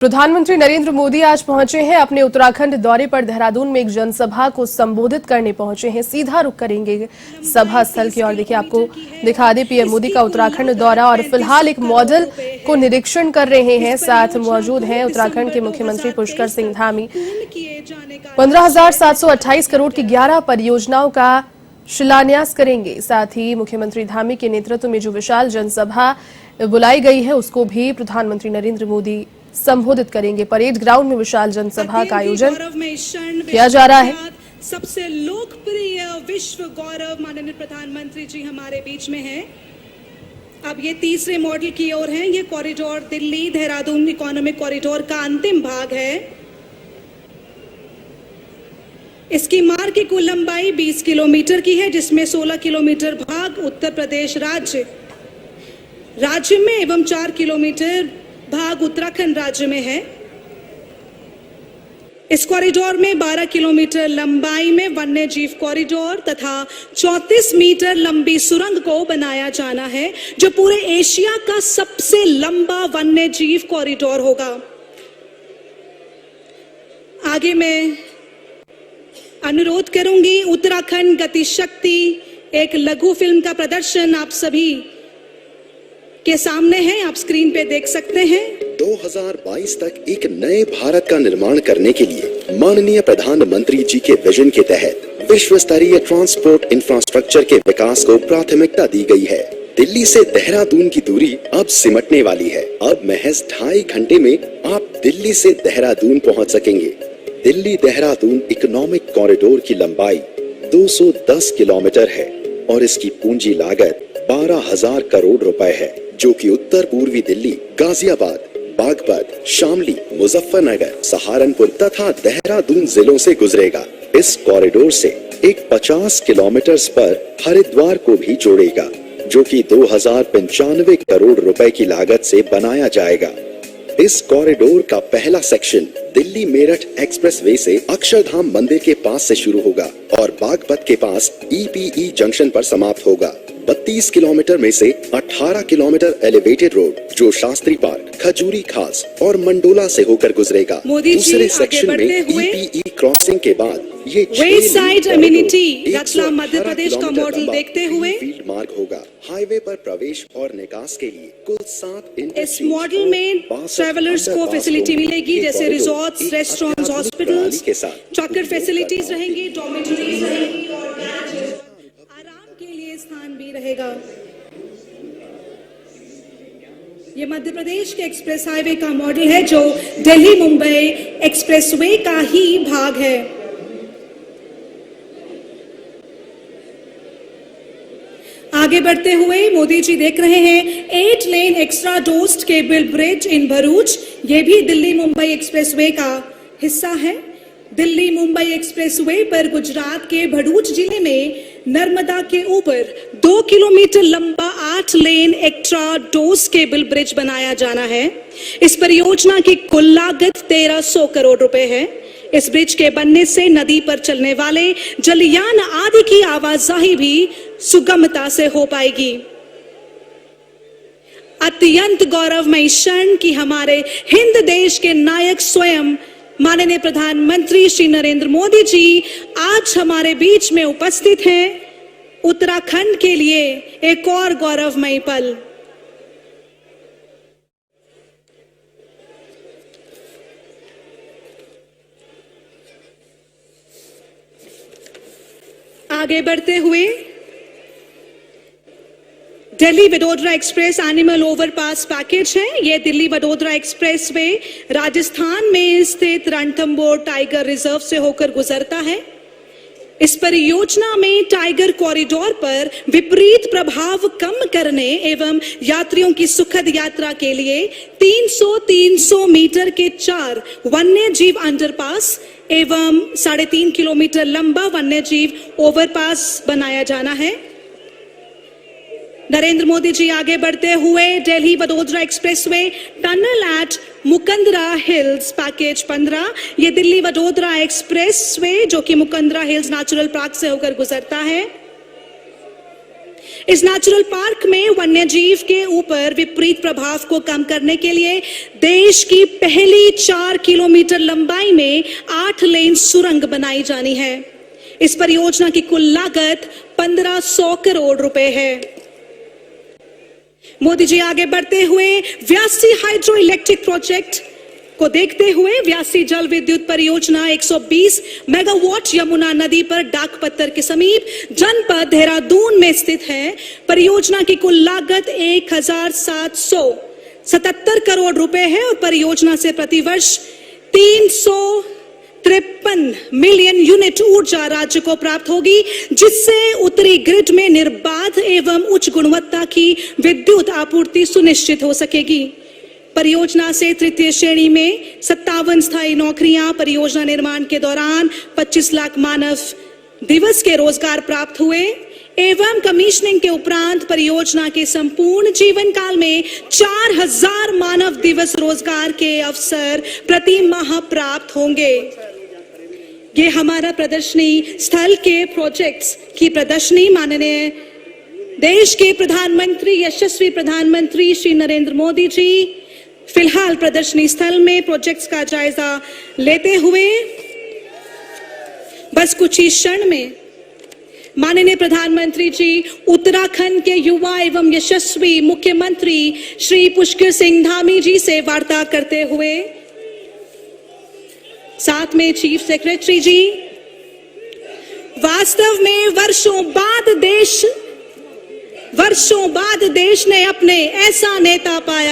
प्रधानमंत्री नरेंद्र मोदी आज पहुंचे हैं अपने उत्तराखंड दौरे पर। देहरादून में एक जनसभा को संबोधित करने पहुंचे हैं। सीधा रुख करेंगे सभा स्थल की ओर। देखिए, आपको दिखा दें पीएम मोदी का उत्तराखंड दौरा और फिलहाल एक मॉडल को निरीक्षण कर रहे हैं। साथ मौजूद हैं उत्तराखंड के मुख्यमंत्री पुष्कर सिंह धामी। 15,728 करोड़ की 11 परियोजनाओं का शिलान्यास करेंगे। साथ ही मुख्यमंत्री धामी के नेतृत्व में जो विशाल जनसभा बुलाई गई है उसको भी प्रधानमंत्री नरेंद्र मोदी संबोधित करेंगे। परेड ग्राउंड में विशाल जनसभा का आयोजन किया जा रहा है। सबसे लोकप्रिय विश्व गौरव माननीय प्रधानमंत्री जी हमारे बीच में हैं। अब ये तीसरे मॉडल की ओर है। ये corridor Delhi Dehradun economic corridor का अंतिम भाग है। इसकी मार्ग की कुल लंबाई 20 किलोमीटर की है, जिसमें 16 किलोमीटर भाग उत्तर प्रदेश राज्य में एवं 4 किलोमीटर भाग उत्तराखंड राज्य में है। इस कॉरिडोर में 12 किलोमीटर लंबाई में वन्य जीव कॉरिडोर तथा 34 मीटर लंबी सुरंग को बनाया जाना है, जो पूरे एशिया का सबसे लंबा वन्य जीव कॉरिडोर होगा। आगे मैं अनुरोध करूंगी, उत्तराखंड गतिशक्ति एक लघु फिल्म का प्रदर्शन आप सभी के सामने है, आप स्क्रीन पे देख सकते हैं। 2022 तक एक नए भारत का निर्माण करने के लिए माननीय प्रधानमंत्री जी के विजन के तहत विश्व स्तरीय ट्रांसपोर्ट इंफ्रास्ट्रक्चर के विकास को प्राथमिकता दी गई है। दिल्ली से देहरादून की दूरी अब सिमटने वाली है। अब महज 2.5 घंटे में आप दिल्ली से देहरादून पहुंच सकेंगे। दिल्ली देहरादून इकोनॉमिक कॉरिडोर की लंबाई 210 किलोमीटर है और इसकी पूंजी लागत 12,000 करोड़ रुपए है, जो कि उत्तर पूर्वी दिल्ली, गाजियाबाद, बागपत, शामली, मुजफ्फरनगर, सहारनपुर तथा देहरादून जिलों से गुजरेगा। इस कॉरिडोर से एक 50 किलोमीटर पर हरिद्वार को भी जोड़ेगा, जो कि 2,095 करोड़ रुपए की लागत से बनाया जाएगा। इस कॉरिडोर का पहला सेक्शन दिल्ली मेरठ एक्सप्रेसवे से अक्षरधाम मंदिर के पास से शुरू होगा और बागपत के पास EPE जंक्शन पर समाप्त होगा। 32 किलोमीटर में से 18 किलोमीटर एलिवेटेड रोड, जो शास्त्री पार्क, खजूरी खास और मंडोला से होकर गुजरेगा। दूसरे सेक्शन में EPE क्रॉसिंग के बाद ये west side amenity Ratlam Madhya Pradesh का मॉडल देखते हुए फील्ड मार्ग होगा। हाईवे पर प्रवेश और निकास के लिए कुल 7 इस मॉडल में ट्रैवलर्स को फैसिलिटी मिलेगी, जैसे resorts, restaurants, hospitals, choker facilities रहेंगी, डॉर्मेटरीज रहेंगी और आराम के लिए स्थान भी रहेगा। ये मध्य प्रदेश के एक्सप्रेस हाईवे का मॉडल है, जो दिल्ली मुंबई एक्सप्रेसवे का ही भाग है। आगे बढ़ते हुए मोदी जी देख रहे हैं 8 lane extradosed cable bridge in Bharuch. ये भी दिल्ली मुंबई एक्सप्रेसवे का हिस्सा है। दिल्ली मुंबई एक्सप्रेसवे पर गुजरात के भरूच जिले में नर्मदा के ऊपर 2 किलोमीटर लंबा 8 lane extra dose cable bridge बनाया जाना है। इस परियोजना की कुल लागत 1300 करोड़ रुपए है। इस ब्रिज के बनने से नदी पर चलने वाले जलयान आदि की आवाजाही भी सुगमता से हो पाएगी। अत्यंत गौरवमयी क्षण कि हमारे हिंद देश के नायक स्वयं माननीय प्रधानमंत्री श्री नरेंद्र मोदी जी आज हमारे बीच में उपस्थित हैं। उत्तराखंड के लिए एक और गौरवमयी पल। आगे बढ़ते हुए Delhi Vadodara express animal overpass package है। यह दिल्ली वडोदरा एक्सप्रेसवे राजस्थान में स्थित रणथंबोर टाइगर रिजर्व से होकर गुजरता है। इस परियोजना में टाइगर कॉरिडोर पर विपरीत प्रभाव कम करने एवं यात्रियों की सुखद यात्रा के लिए 300 मीटर के 4 वन्य जीव अंडरपास एवं 3.5 किलोमीटर लंबा वन्य जीव ओवरपास बनाया जाना है। नरेंद्र मोदी जी आगे बढ़ते हुए Delhi Vadodara expressway tunnel eight Mukundra hills package 15। ये दिल्ली वडोदरा एक्सप्रेसवे जो कि मुकंदरा हिल्स नेचुरल पार्क से होकर गुजरता है। इस नेचुरल पार्क में वन्य जीव के ऊपर विपरीत प्रभाव को कम करने के लिए देश की पहली 4 किलोमीटर लंबाई में 8 लेन सुरंग बनाई जानी है। इस परियोजना की कुल लागत 1500 करोड़ रुपए है। मोदी जी आगे बढ़ते हुए व्यासी हाइड्रो इलेक्ट्रिक प्रोजेक्ट को देखते हुए व्यासी जल विद्युत परियोजना 120 मेगावाट यमुना नदी पर डाक पत्थर के समीप जनपद देहरादून में स्थित है। परियोजना की कुल लागत 1777 करोड़ रुपए है और परियोजना से प्रतिवर्ष 353 मिलियन यूनिट ऊर्जा राज्य को प्राप्त होगी, जिससे उत्तरी ग्रिड में निर्बाध एवं उच्च गुणवत्ता की विद्युत आपूर्ति सुनिश्चित हो सकेगी। परियोजना से तृतीय श्रेणी में 57 स्थायी नौकरियां, परियोजना निर्माण के दौरान 25 लाख मानव दिवस के रोजगार प्राप्त हुए एवं कमीशनिंग के उपरांत परियोजना के संपूर्ण जीवन काल में 4000 मानव दिवस रोजगार के अवसर प्रति माह प्राप्त होंगे। ये हमारा प्रदर्शनी स्थल के प्रोजेक्ट्स की प्रदर्शनी माननीय देश के प्रधानमंत्री, यशस्वी प्रधानमंत्री श्री नरेंद्र मोदी जी फिलहाल प्रदर्शनी स्थल में प्रोजेक्ट्स का जायजा लेते हुए बस कुछ ही क्षण में माननीय प्रधानमंत्री जी उत्तराखंड के युवा एवं यशस्वी मुख्यमंत्री श्री पुष्कर सिंह धामी जी से वार्ता करते हुए, साथ में चीफ सेक्रेटरी जी, वास्तव में वर्षों बाद देश ने अपने ऐसा नेता पाया